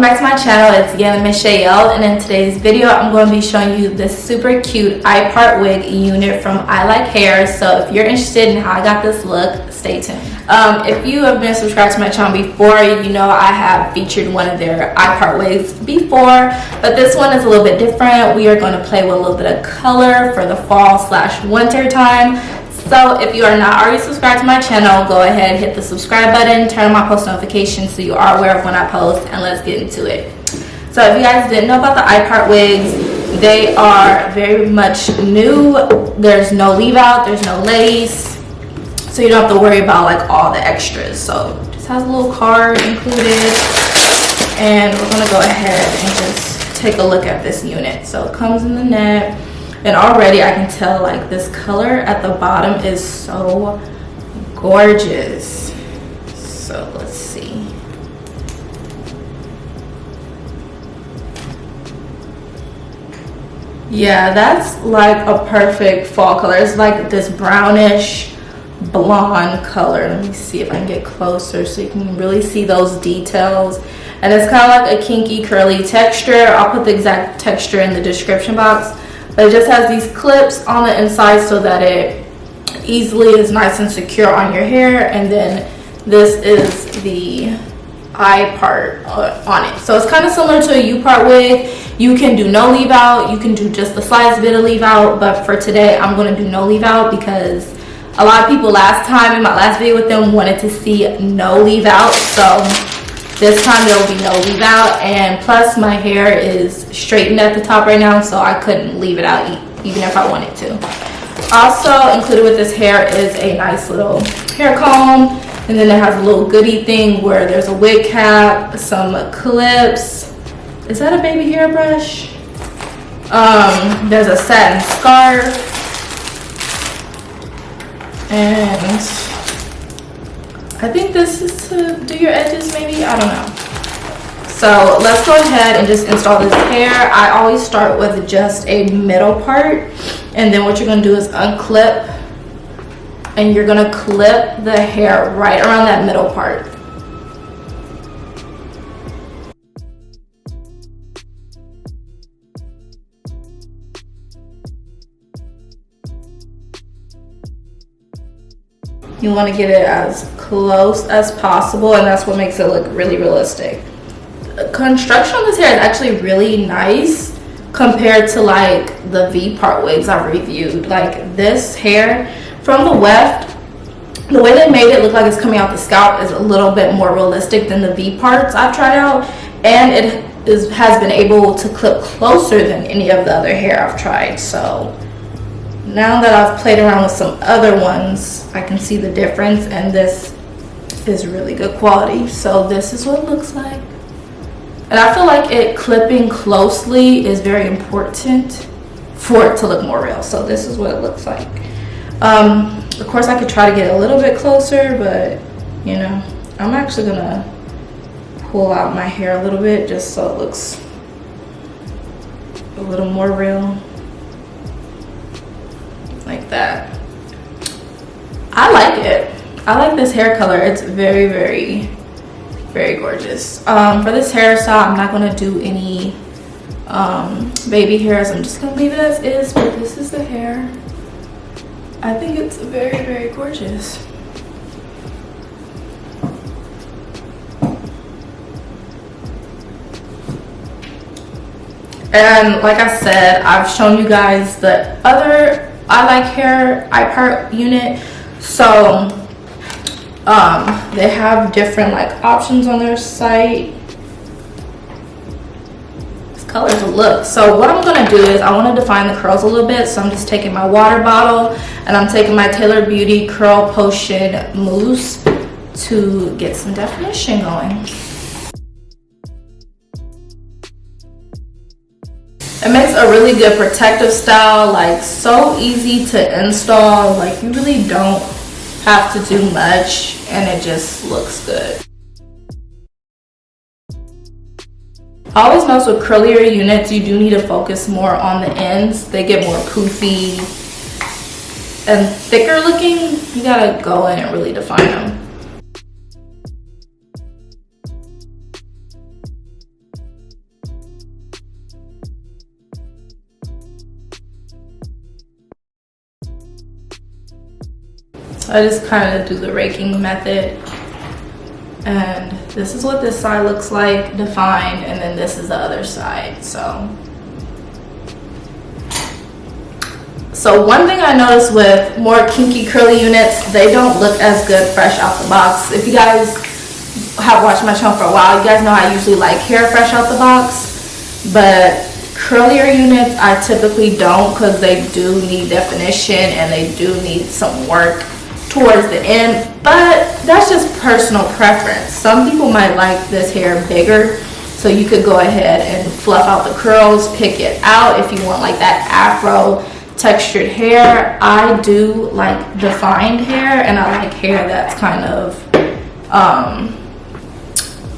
welcome back to my channel. It's Yalon, and in today's video I'm going to be showing you this super cute I-part wig unit from Ilikehair. So if you're interested in how I got this look, stay tuned. If you have been subscribed to my channel before, you know I have featured one of their I-part wigs before, but this one is a little bit different. We are going to play with a little bit of color for the fall/winter time. So if you are not already subscribed to my channel, go ahead, hit the subscribe button, turn on my post notifications so you are aware of when I post, and let's get into it. So if you guys didn't know about the I-part wigs, they are very much new. There's no leave out, there's no lace, so you don't have to worry about like all the extras. So it just has a little card included, and we're gonna go ahead and just take a look at this unit. So it comes in the net. And already I can tell like this color at the bottom is so gorgeous. So let's see. Yeah, that's like a perfect fall color. It's like this brownish blonde color. Let me see if I can get closer so you can really see those details. And it's kind of like a kinky curly texture. I'll put the exact texture in the description box. But it just has these clips on the inside so that it easily is nice and secure on your hair. And then this is the I part on it. So it's kind of similar to a U part wig. You can do no leave out. You can do just the slightest bit of leave out. But for today, I'm going to do no leave out because a lot of people last time in my last video with them wanted to see no leave out. So this time there will be no leave out, and plus my hair is straightened at the top right now, so I couldn't leave it out even if I wanted to. Also included with this hair is a nice little hair comb, and then it has a little goodie thing where there's a wig cap, some clips. Is that a baby hairbrush? There's a satin scarf, and I think this is to do your edges maybe, I don't know. So let's go ahead and just install this hair. I always start with just a middle part, and then what you're gonna do is unclip, and you're gonna clip the hair right around that middle part. You want to get it as close as possible, and that's what makes it look really realistic. The construction on this hair is actually really nice compared to like the V-part wigs I've reviewed. Like this hair from the weft, the way they made it look like it's coming out the scalp is a little bit more realistic than the V-parts I've tried out, and it has been able to clip closer than any of the other hair I've tried. So now that I've played around with some other ones, I can see the difference, and this is really good quality. So this is what it looks like. And I feel like it clipping closely is very important for it to look more real. So this is what it looks like. Of course I could try to get a little bit closer, but you know, I'm actually gonna pull out my hair a little bit just so it looks a little more real. Like that. I like it. I like this hair color. It's very, very, very gorgeous. For this hairstyle, I'm not going to do any baby hairs. I'm just going to leave it as is, but this is the hair. I think it's very, very gorgeous. And like I said, I've shown you guys the other Ilikehair I-part unit. So they have different like options on their site. This color's a look. So what I'm gonna do is I want to define the curls a little bit. So I'm just taking my water bottle and I'm taking my Taylor Beauty Curl Potion mousse to get some definition going. It makes a really good protective style, like so easy to install. Like you really don't have to do much, and it just looks good. I always notice with curlier units, you do need to focus more on the ends. They get more poofy and thicker looking. You gotta go in and really define them. So I just kind of do the raking method. And this is what this side looks like, defined, and then this is the other side. So one thing I noticed with more kinky curly units, they don't look as good fresh out the box. If you guys have watched my channel for a while, you guys know I usually like hair fresh out the box, but curlier units I typically don't, because they do need definition and they do need some work towards the end. But that's just personal preference. Some people might like this hair bigger, so you could go ahead and fluff out the curls, pick it out if you want like that afro textured hair. I do like defined hair, and I like hair that's kind of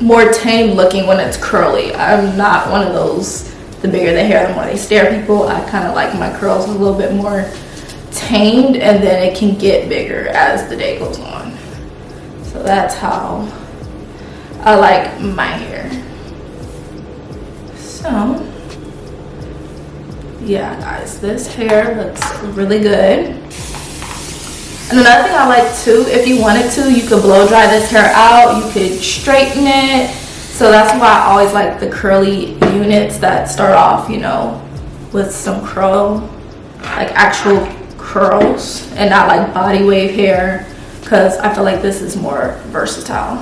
more tame looking when it's curly. I'm not one of those, the bigger the hair the more they stare people. I kind of like my curls a little bit more tamed, and then it can get bigger as the day goes on. So that's how I like my hair. So yeah guys, this hair looks really good. And another thing I like too, if you wanted to, you could blow dry this hair out, you could straighten it. So that's why I always like the curly units that start off, you know, with some curl, like actual curls, and not like body wave hair, because I feel like this is more versatile.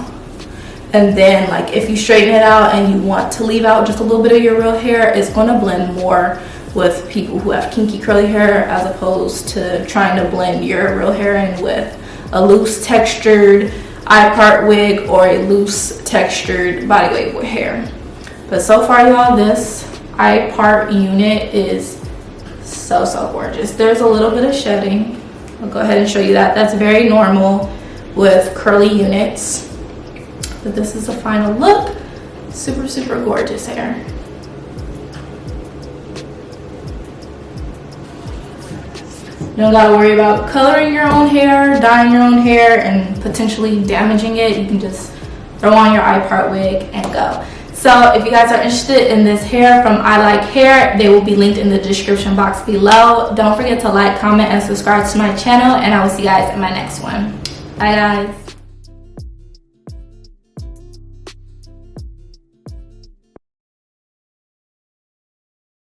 And then like if you straighten it out and you want to leave out just a little bit of your real hair, it's going to blend more with people who have kinky curly hair, as opposed to trying to blend your real hair in with a loose textured eye part wig or a loose textured body wave with hair. But so far y'all, this eye part unit is so gorgeous. There's a little bit of shedding. I'll go ahead and show you that. That's very normal with curly units, but this is the final look. Super gorgeous hair. You don't gotta worry about coloring your own hair, dyeing your own hair, and potentially damaging it. You can just throw on your eye part wig and go. So if you guys are interested in this hair from Ilikehair, they will be linked in the description box below. Don't forget to like, comment, and subscribe to my channel, and I will see you guys in my next one. Bye guys.